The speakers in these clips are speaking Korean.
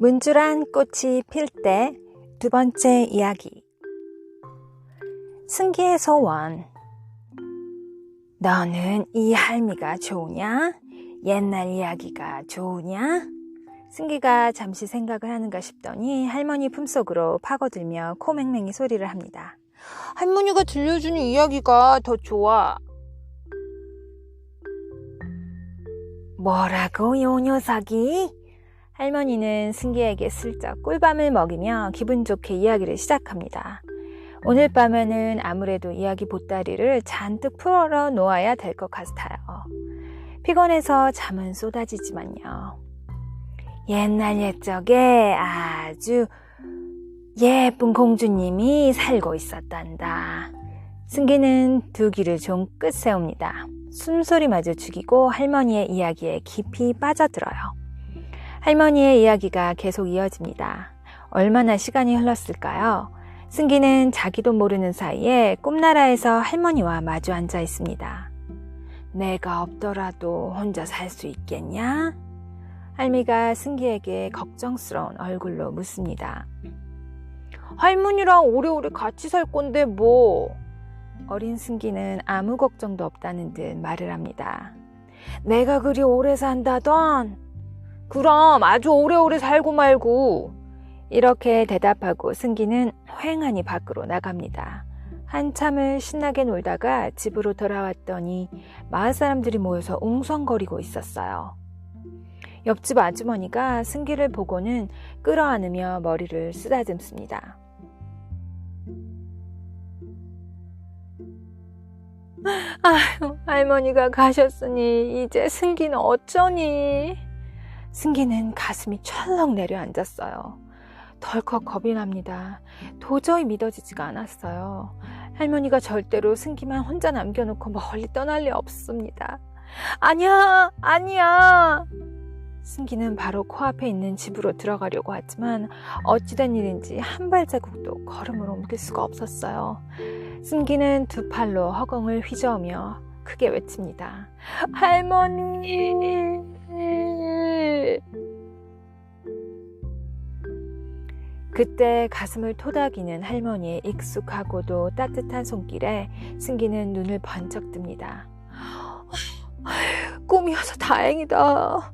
문주란 꽃이 필 때 두 번째 이야기. 승기의 소원. 너는 이 할미가 좋으냐? 옛날 이야기가 좋으냐? 승기가 잠시 생각을 하는가 싶더니 할머니 품속으로 파고들며 코맹맹이 소리를 합니다. 할머니가 들려주는 이야기가 더 좋아. 뭐라고 요 녀석이? 할머니는 승기에게 슬쩍 꿀밤을 먹이며 기분 좋게 이야기를 시작합니다. 오늘 밤에는 아무래도 이야기 보따리를 잔뜩 풀어 놓아야 될 것 같아요. 피곤해서 잠은 쏟아지지만요. 옛날 옛적에 아주 예쁜 공주님이 살고 있었단다. 승기는 두 귀를 종긋 세웁니다. 숨소리마저 죽이고 할머니의 이야기에 깊이 빠져들어요. 할머니의 이야기가 계속 이어집니다. 얼마나 시간이 흘렀을까요? 승기는 자기도 모르는 사이에 꿈나라에서 할머니와 마주 앉아 있습니다. 내가 없더라도 혼자 살 수 있겠냐? 할미가 승기에게 걱정스러운 얼굴로 묻습니다. 할머니랑 오래오래 같이 살 건데 뭐. 어린 승기는 아무 걱정도 없다는 듯 말을 합니다. 내가 그리 오래 산다던? 그럼 아주 오래오래 살고 말고. 이렇게 대답하고 승기는 휑하니 밖으로 나갑니다. 한참을 신나게 놀다가 집으로 돌아왔더니 마을 사람들이 모여서 웅성거리고 있었어요. 옆집 아주머니가 승기를 보고는 끌어안으며 머리를 쓰다듬습니다. 아휴, 할머니가 가셨으니 이제 승기는 어쩌니? 승기는 가슴이 철렁 내려앉았어요. 덜컥 겁이 납니다. 도저히 믿어지지가 않았어요. 할머니가 절대로 승기만 혼자 남겨놓고 멀리 떠날 리 없습니다. 아니야, 아니야. 승기는 바로 코앞에 있는 집으로 들어가려고 하지만 어찌된 일인지 한 발자국도 걸음을 옮길 수가 없었어요. 승기는 두 팔로 허공을 휘저으며 크게 외칩니다. 할머니. 그때 가슴을 토닥이는 할머니의 익숙하고도 따뜻한 손길에 승기는 눈을 번쩍 뜹니다. 꿈이어서 다행이다.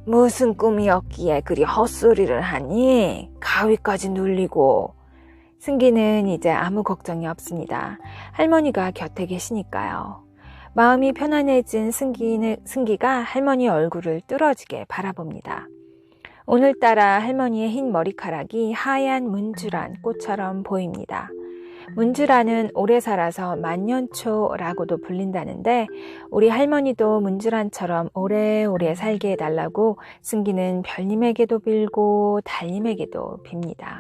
무슨 꿈이었기에 그리 헛소리를 하니? 가위까지 눌리고. 승기는 이제 아무 걱정이 없습니다. 할머니가 곁에 계시니까요. 마음이 편안해진 승기가 할머니 얼굴을 뚫어지게 바라봅니다. 오늘따라 할머니의 흰 머리카락이 하얀 문주란 꽃처럼 보입니다. 문주란은 오래 살아서 만년초라고도 불린다는데 우리 할머니도 문주란처럼 오래오래 살게 해달라고 승기는 별님에게도 빌고 달님에게도 빕니다.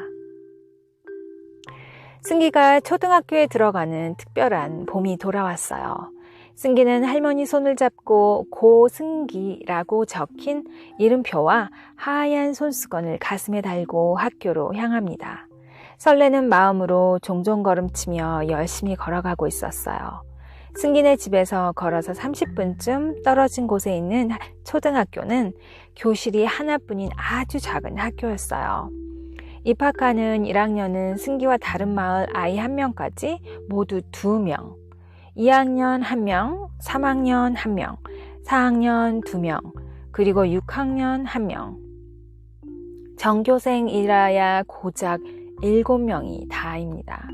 승기가 초등학교에 들어가는 특별한 봄이 돌아왔어요. 승기는 할머니 손을 잡고 고승기라고 적힌 이름표와 하얀 손수건을 가슴에 달고 학교로 향합니다. 설레는 마음으로 종종 걸음치며 열심히 걸어가고 있었어요. 승기네 집에서 걸어서 30분쯤 떨어진 곳에 있는 초등학교는 교실이 하나뿐인 아주 작은 학교였어요. 입학하는 1학년은 승기와 다른 마을 아이 1명까지 모두 2명, 2학년 1명, 3학년 1명, 4학년 2명, 그리고 6학년 1명. 전교생이라야 고작 7명이 다입니다.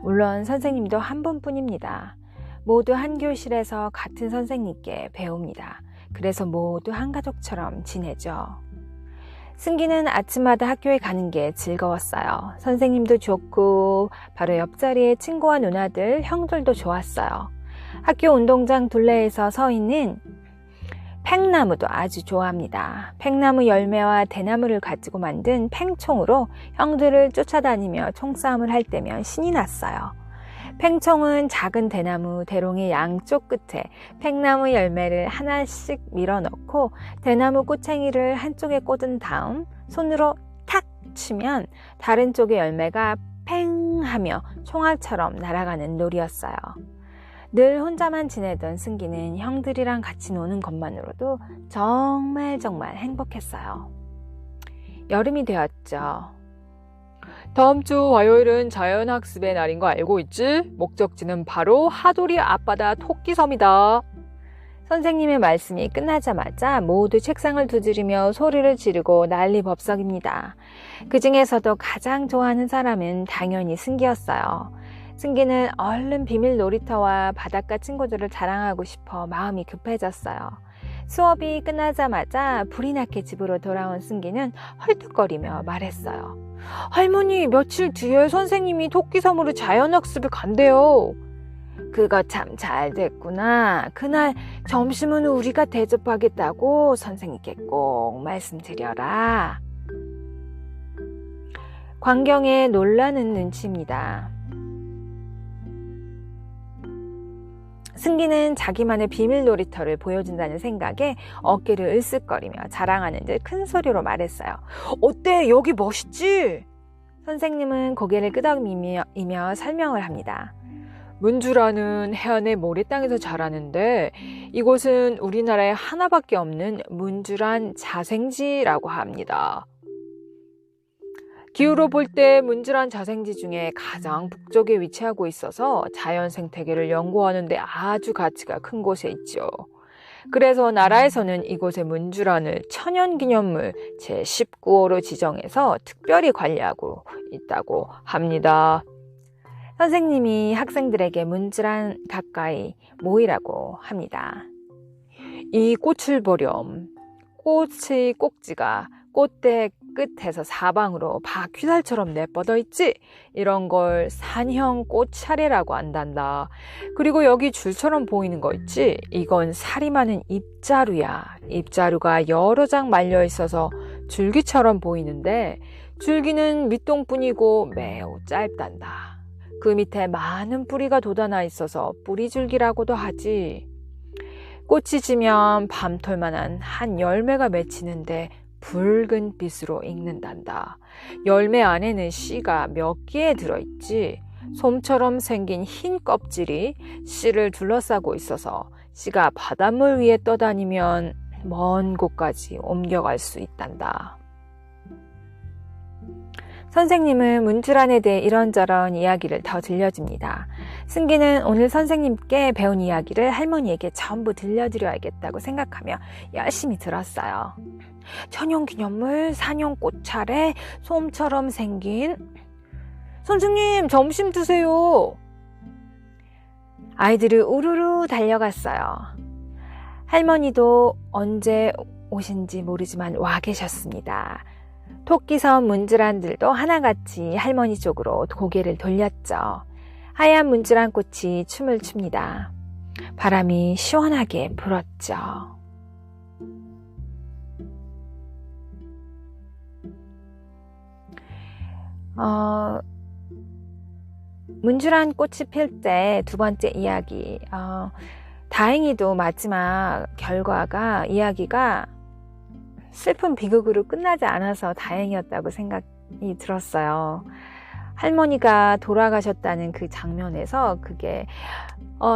물론 선생님도 한 분뿐입니다. 모두 한 교실에서 같은 선생님께 배웁니다. 그래서 모두 한 가족처럼 지내죠. 승기는 아침마다 학교에 가는 게 즐거웠어요. 선생님도 좋고 바로 옆자리에 친구와 누나들, 형들도 좋았어요. 학교 운동장 둘레에서 서 있는 팽나무도 아주 좋아합니다. 팽나무 열매와 대나무를 가지고 만든 팽총으로 형들을 쫓아다니며 총싸움을 할 때면 신이 났어요. 팽총은 작은 대나무 대롱의 양쪽 끝에 팽나무 열매를 하나씩 밀어넣고 대나무 꼬챙이를 한쪽에 꽂은 다음 손으로 탁 치면 다른 쪽의 열매가 팽 하며 총알처럼 날아가는 놀이였어요. 늘 혼자만 지내던 승기는 형들이랑 같이 노는 것만으로도 정말 행복했어요. 여름이 되었죠. 다음 주 화요일은 자연학습의 날인 거 알고 있지? 목적지는 바로 하도리 앞바다 토끼섬이다. 선생님의 말씀이 끝나자마자 모두 책상을 두드리며 소리를 지르고 난리법석입니다. 그 중에서도 가장 좋아하는 사람은 당연히 승기였어요. 승기는 얼른 비밀 놀이터와 바닷가 친구들을 자랑하고 싶어 마음이 급해졌어요. 수업이 끝나자마자 불이 나게 집으로 돌아온 승기는 헐떡거리며 말했어요. 할머니, 며칠 뒤에 선생님이 토끼섬으로 자연학습을 간대요. 그거 참 잘 됐구나. 그날 점심은 우리가 대접하겠다고 선생님께 꼭 말씀드려라. 광경에 놀라는 눈치입니다. 승기는 자기만의 비밀 놀이터를 보여준다는 생각에 어깨를 으쓱거리며 자랑하는 듯 큰 소리로 말했어요. 어때? 여기 멋있지? 선생님은 고개를 끄덕이며 설명을 합니다. 문주라는 해안의 모래땅에서 자라는데 이곳은 우리나라에 하나밖에 없는 문주란 자생지라고 합니다. 기후로 볼 때 문주란 자생지 중에 가장 북쪽에 위치하고 있어서 자연 생태계를 연구하는 데 아주 가치가 큰 곳에 있죠. 그래서 나라에서는 이곳의 문주란을 천연기념물 제19호로 지정해서 특별히 관리하고 있다고 합니다. 선생님이 학생들에게 문주란 가까이 모이라고 합니다. 이 꽃을 보렴. 꽃의 꼭지가 꽃대 끝에서 사방으로 바퀴살처럼 내뻗어 있지? 이런 걸 산형 꽃차례라고 한단다. 그리고 여기 줄처럼 보이는 거 있지? 이건 살이 많은 잎자루야. 잎자루가 여러 장 말려 있어서 줄기처럼 보이는데 줄기는 밑동뿐이고 매우 짧단다. 그 밑에 많은 뿌리가 돋아나 있어서 뿌리줄기라고도 하지. 꽃이 지면 밤톨만한 한 열매가 맺히는데 붉은 빛으로 익는단다. 열매 안에는 씨가 몇 개 들어있지. 솜처럼 생긴 흰 껍질이 씨를 둘러싸고 있어서 씨가 바닷물 위에 떠다니면 먼 곳까지 옮겨갈 수 있단다. 선생님은 문주란에 대해 이런저런 이야기를 더 들려줍니다. 승기는 오늘 선생님께 배운 이야기를 할머니에게 전부 들려드려야겠다고 생각하며 열심히 들었어요. 천연기념물, 산형 꽃차례, 솜처럼 생긴... 선생님, 점심 드세요. 아이들이 우르르 달려갔어요. 할머니도 언제 오신지 모르지만 와 계셨습니다. 토끼섬 문주란들도 하나같이 할머니 쪽으로 고개를 돌렸죠. 하얀 문주란 꽃이 춤을 춥니다. 바람이 시원하게 불었죠. 문주란 꽃이 필 때 두 번째 이야기. 다행히도 마지막 결과가 이야기가 슬픈 비극으로 끝나지 않아서 다행이었다고 생각이 들었어요. 할머니가 돌아가셨다는 그 장면에서 그게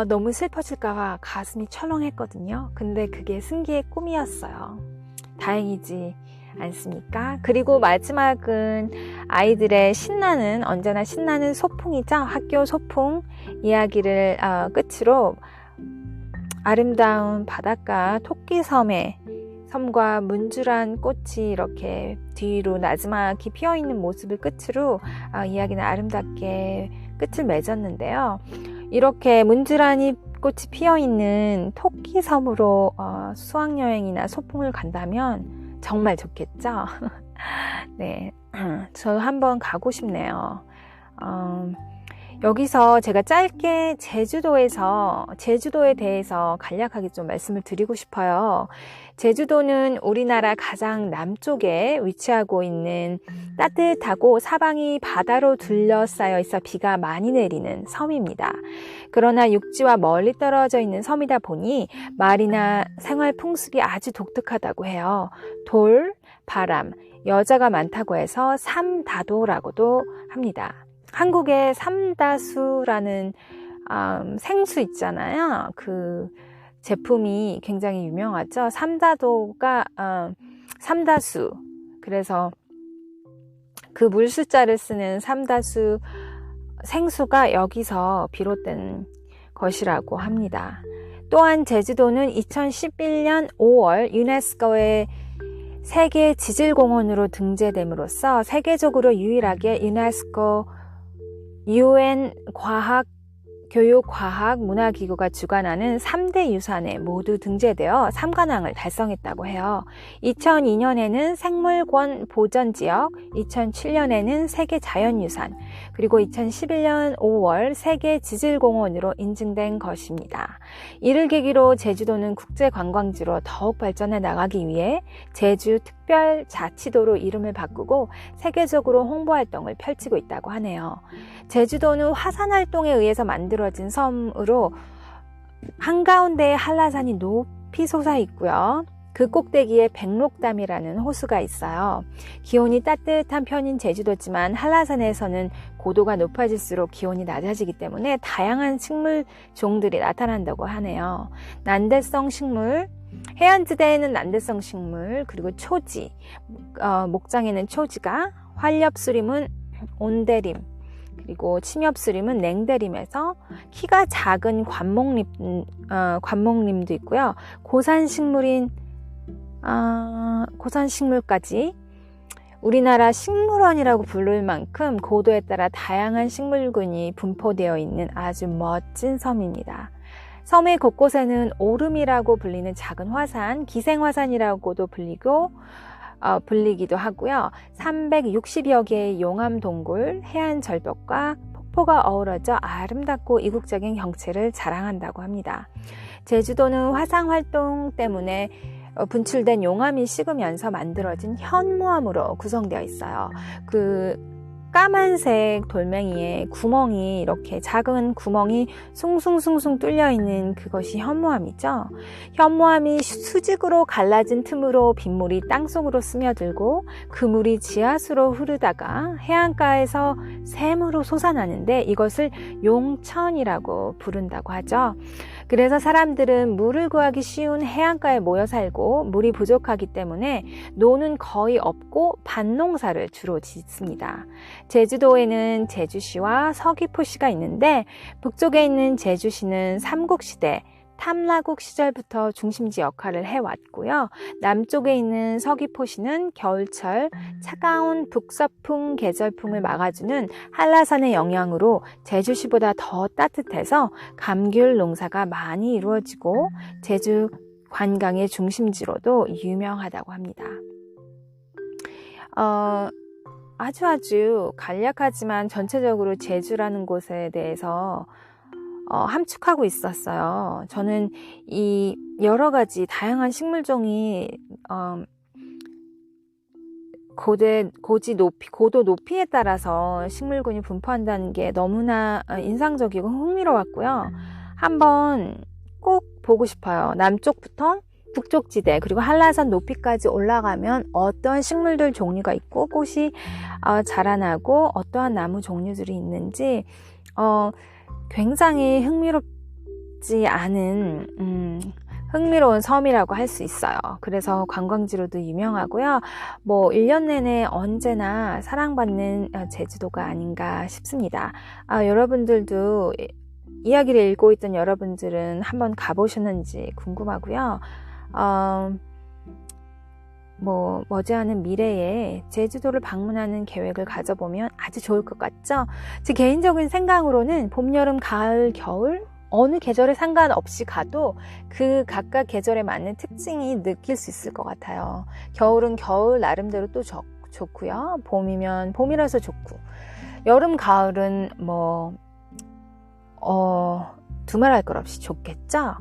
너무 슬퍼질까봐 가슴이 철렁했거든요. 근데 그게 승기의 꿈이었어요. 다행이지 않습니까? 그리고 마지막은 아이들의 언제나 신나는 소풍이죠. 학교 소풍 이야기를 끝으로 아름다운 바닷가 토끼섬의 섬과 문주란 꽃이 이렇게 뒤로 나지막히 피어있는 모습을 끝으로 이야기는 아름답게 끝을 맺었는데요. 이렇게 문주란이 꽃이 피어있는 토끼섬으로 수학여행이나 소풍을 간다면 정말 좋겠죠? 네, 저 한번 가고 싶네요. 여기서 제가 짧게 제주도에 대해서 간략하게 좀 말씀을 드리고 싶어요. 제주도는 우리나라 가장 남쪽에 위치하고 있는 따뜻하고 사방이 바다로 둘러싸여 있어 비가 많이 내리는 섬입니다. 그러나 육지와 멀리 떨어져 있는 섬이다 보니 말이나 생활 풍습이 아주 독특하다고 해요. 돌, 바람, 여자가 많다고 해서 삼다도라고도 합니다. 한국에 삼다수라는 생수 있잖아요. 그 제품이 굉장히 유명하죠. 삼다도가 삼다수. 그래서 그 물수자를 쓰는 삼다수 생수가 여기서 비롯된 것이라고 합니다. 또한 제주도는 2011년 5월 유네스코의 세계 지질공원으로 등재됨으로써 세계적으로 유일하게 유네스코 UN 교육과학문화기구가 주관하는 3대 유산에 모두 등재되어 3관왕을 달성했다고 해요. 2002년에는 생물권 보전지역, 2007년에는 세계자연유산, 그리고 2011년 5월 세계지질공원으로 인증된 것입니다. 이를 계기로 제주도는 국제관광지로 더욱 발전해 나가기 위해 제주특별자치도로 이름을 바꾸고 세계적으로 홍보활동을 펼치고 있다고 하네요. 제주도는 화산활동에 의해서 만들어진 섬으로 한가운데에 한라산이 높이 솟아 있고요. 그 꼭대기에 백록담이라는 호수가 있어요. 기온이 따뜻한 편인 제주도지만 한라산에서는 고도가 높아질수록 기온이 낮아지기 때문에 다양한 식물종들이 나타난다고 하네요. 난대성 식물, 해안지대에는 난대성 식물, 그리고 초지, 목장에는 초지가, 활엽수림은 온대림, 그리고 침엽수림은 냉대림에서 키가 작은 관목림도 있고요. 고산식물까지 우리나라 식물원이라고 부를 만큼 고도에 따라 다양한 식물군이 분포되어 있는 아주 멋진 섬입니다. 섬의 곳곳에는 오름이라고 불리는 작은 화산, 기생화산이라고도 불리기도 하고요. 360여 개의 용암동굴, 해안절벽과 폭포가 어우러져 아름답고 이국적인 경치를 자랑한다고 합니다. 제주도는 화산활동 때문에 분출된 용암이 식으면서 만들어진 현무암으로 구성되어 있어요. 그 까만색 돌멩이에 구멍이, 이렇게 작은 구멍이 숭숭숭숭 뚫려 있는 그것이 현무암이죠. 현무암이 수직으로 갈라진 틈으로 빗물이 땅속으로 스며들고 그 물이 지하수로 흐르다가 해안가에서 샘으로 솟아나는데 이것을 용천이라고 부른다고 하죠. 그래서 사람들은 물을 구하기 쉬운 해안가에 모여 살고 물이 부족하기 때문에 노는 거의 없고 밭농사를 주로 짓습니다. 제주도에는 제주시와 서귀포시가 있는데 북쪽에 있는 제주시는 삼국시대 탐라국 시절부터 중심지 역할을 해왔고요. 남쪽에 있는 서귀포시는 겨울철 차가운 북서풍 계절풍을 막아주는 한라산의 영향으로 제주시보다 더 따뜻해서 감귤 농사가 많이 이루어지고 제주 관광의 중심지로도 유명하다고 합니다. 아주 간략하지만 전체적으로 제주라는 곳에 대해서 함축하고 있었어요. 저는 이 여러 가지 다양한 식물종이 고도 높이에 따라서 식물군이 분포한다는 게 너무나 인상적이고 흥미로웠고요. 한번 꼭 보고 싶어요. 남쪽부터 북쪽 지대 그리고 한라산 높이까지 올라가면 어떤 식물들 종류가 있고 꽃이 자라나고 어떠한 나무 종류들이 있는지 굉장히 흥미롭지 않은 흥미로운 섬이라고 할 수 있어요. 그래서 관광지로도 유명하고요. 1년 내내 언제나 사랑받는 제주도가 아닌가 싶습니다. 여러분들도 이야기를 읽고 있던 여러분들은 한번 가보셨는지 궁금하고요. 머지않은 미래에 제주도를 방문하는 계획을 가져보면 아주 좋을 것 같죠? 제 개인적인 생각으로는 봄, 여름, 가을, 겨울 어느 계절에 상관없이 가도 그 각각 계절에 맞는 특징이 느낄 수 있을 것 같아요. 겨울은 겨울 나름대로 또 좋고요. 봄이면 봄이라서 좋고, 여름, 가을은 두말할 것 없이 좋겠죠?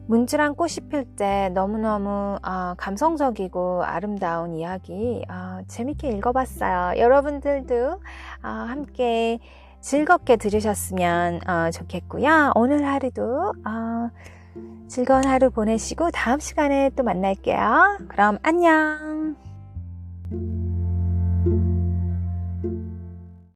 문지랑 꽃이 필 때 너무너무 감성적이고 아름다운 이야기 재밌게 읽어봤어요. 여러분들도 함께 즐겁게 들으셨으면 좋겠고요. 오늘 하루도 즐거운 하루 보내시고 다음 시간에 또 만날게요. 그럼 안녕.